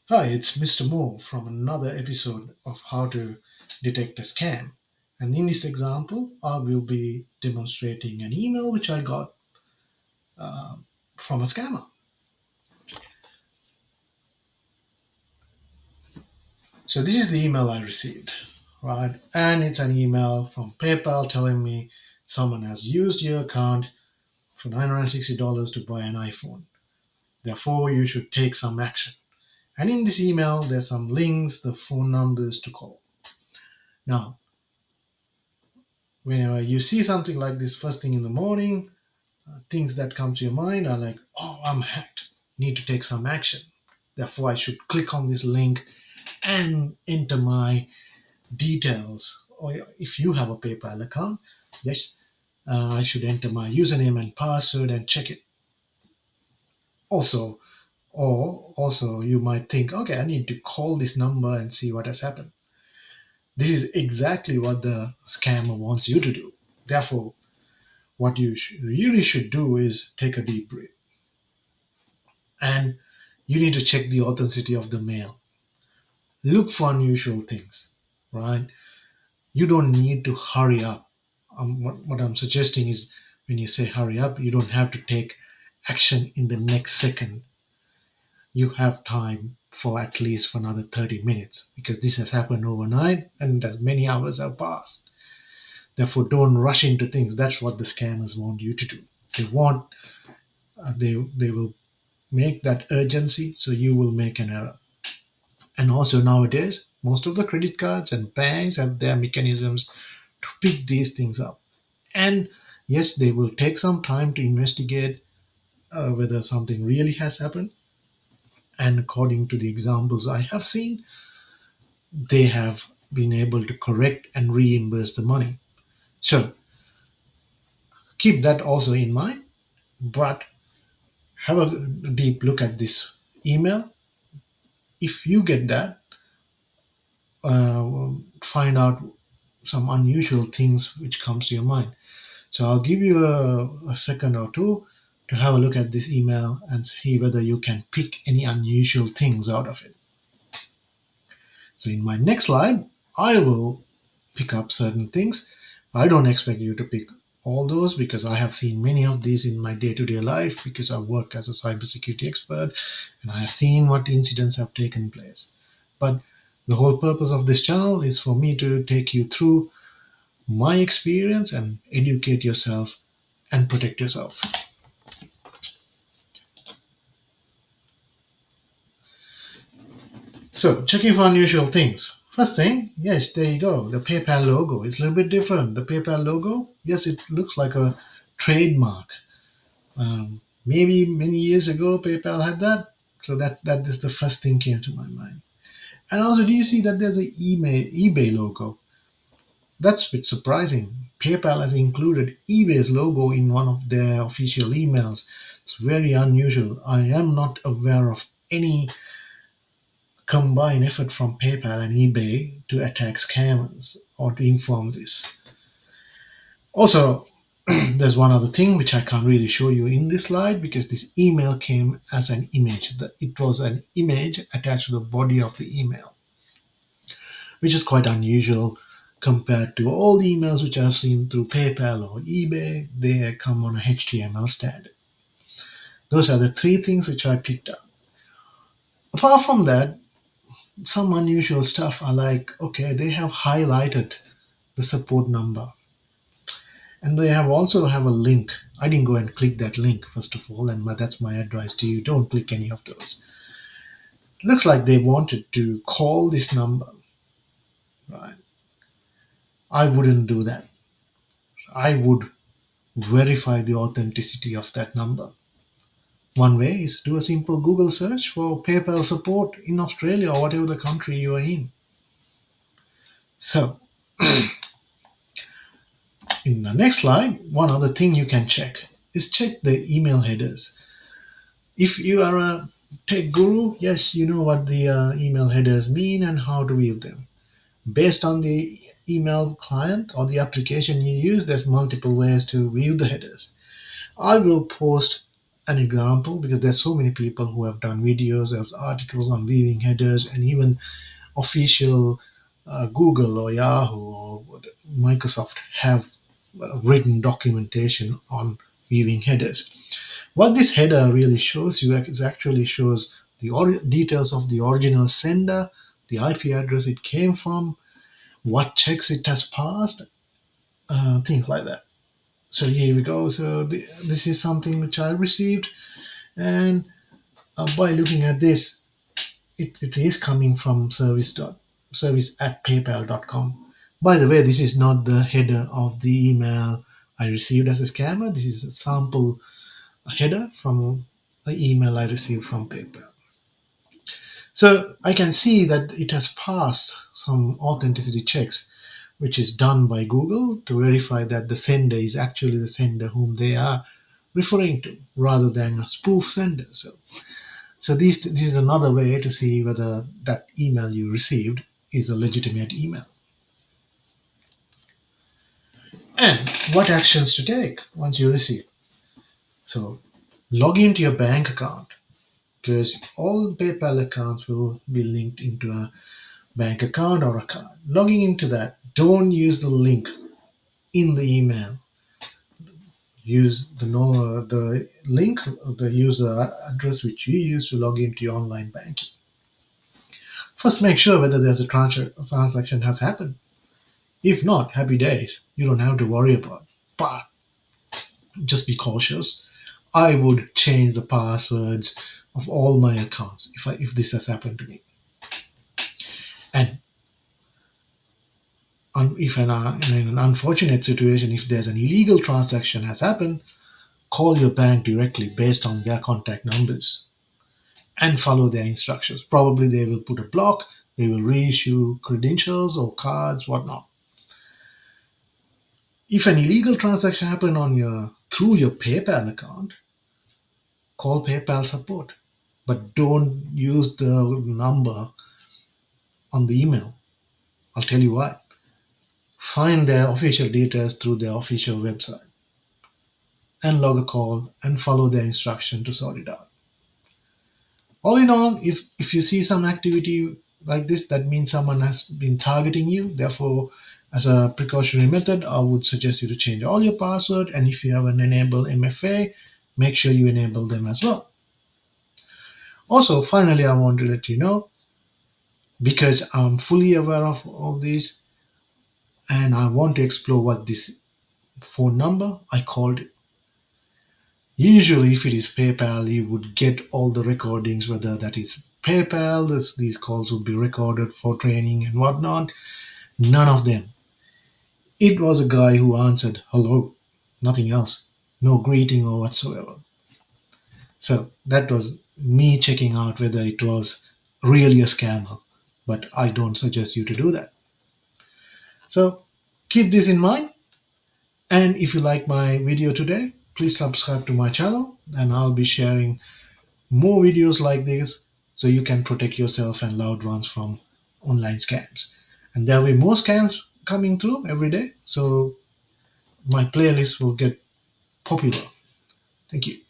Hi, it's Mr. Mo from another episode of How to Detect a Scam. And in this example, I will be demonstrating an email which I got uh, from a scammer. So, this is the email I received, right? And it's an email from PayPal telling me someone has used your account for $960 to buy an iPhone. Therefore, you should take some action. And in this email, there's some links, the phone numbers to call. Now, whenever you see something like this first thing in the morning, things that come to your mind are like, oh, I'm hacked, need to take some action. Therefore, I should click on this link and enter my details. Or if you have a PayPal account, yes, I should enter my username and password and check it. Also, or also you might think, okay, I need to call this number and see what has happened. This is exactly what the scammer wants you to do. Therefore, what you really should do is take a deep breath and you need to check the authenticity of the mail. Look for unusual things, right? You don't need to hurry up. What I'm suggesting is when you say hurry up, you don't have to take action in the next second. You have time for at least for another 30 minutes because this has happened overnight and as many hours have passed. Therefore, don't rush into things. That's what the scammers want you to do. They want, they will make that urgency so you will make an error. And also nowadays, most of the credit cards and banks have their mechanisms to pick these things up. And yes, they will take some time to investigate whether something really has happened. And according to the examples I have seen, they have been able to correct and reimburse the money. So keep that also in mind, but have a deep look at this email. If you get that, find out some unusual things which comes to your mind. So I'll give you a second or two to have a look at this email and see whether you can pick any unusual things out of it. So in my next slide, I will pick up certain things. I don't expect you to pick all those because I have seen many of these in my day-to-day life because I work as a cybersecurity expert and I have seen what incidents have taken place. But the whole purpose of this channel is for me to take you through my experience and educate yourself and protect yourself. So, checking for unusual things. First thing, yes, there you go. The PayPal logo is a little bit different. The PayPal logo, yes, it looks like a trademark. Maybe many years ago, PayPal had that. So that is the first thing came to my mind. And also, do you see that there's a eBay logo? That's a bit surprising. PayPal has included eBay's logo in one of their official emails. It's very unusual. I am not aware of any combined effort from PayPal and eBay to attack scammers or to inform this. Also, there's one other thing which I can't really show you in this slide because this email came as an image. It was an image attached to the body of the email, which is quite unusual compared to all the emails which I've seen through PayPal or eBay. They come on a HTML standard. Those are the three things which I picked up. Apart from that, some unusual stuff are like, okay, they have highlighted the support number and they have also have a link. I didn't go and click that link first of all, and that's my advice to you, don't click any of those. Looks like they wanted to call this number, right? I wouldn't do that. I would verify the authenticity of that number. One way is do a simple Google search for PayPal support in Australia or whatever the country you are in. So in the next slide, one other thing you can check is check the email headers. If you are a tech guru, yes, you know what the email headers mean and how to view them. Based on the email client or the application you use, there's multiple ways to view the headers. I will post an example, because there's so many people who have done videos, there's articles on weaving headers, and even official Google or Yahoo or Microsoft have written documentation on weaving headers. What this header really shows you is actually shows the details of the original sender, the IP address it came from, what checks it has passed, things like that. So here we go. So this is something which I received, and by looking at this, it is coming from service at paypal.com. By the way, this is not the header of the email I received as a scammer. This is a sample header from the email I received from PayPal. So I can see that it has passed some authenticity checks, which is done by Google to verify that the sender is actually the sender whom they are referring to, rather than a spoof sender. So this is another way to see whether that email you received is a legitimate email. And what actions to take once you receive. So log into your bank account, because all PayPal accounts will be linked into a bank account or a card. Logging into that, don't use the link in the email. Use the link, the user address which you use to log into your online banking. First, make sure whether there's a transaction has happened. If not, happy days. You don't have to worry about it. But just be cautious. I would change the passwords of all my accounts if this has happened to me. And if in an unfortunate situation, if there's an illegal transaction has happened, call your bank directly based on their contact numbers and follow their instructions. Probably they will put a block, they will reissue credentials or cards, whatnot. If an illegal transaction happened through your PayPal account, call PayPal support, but don't use the number on the email. I'll tell you why. Find their official details through their official website and log a call and follow their instruction to sort it out. All in all, if you see some activity like this, that means someone has been targeting you. Therefore, as a precautionary method, I would suggest you to change all your password. And if you have an enable MFA, make sure you enable them as well. Also, finally, I want to let you know, because I'm fully aware of all these and I want to explore what this phone number, I called it. Usually, if it is PayPal, you would get all the recordings, whether that is PayPal, these calls would be recorded for training and whatnot. None of them. It was a guy who answered hello, nothing else, no greeting or whatsoever. So that was me checking out whether it was really a scammer, but I don't suggest you to do that. So keep this in mind. And if you like my video today, please subscribe to my channel, and I'll be sharing more videos like this so you can protect yourself and loved ones from online scams. And there will be more scams coming through every day, so my playlist will get popular. Thank you.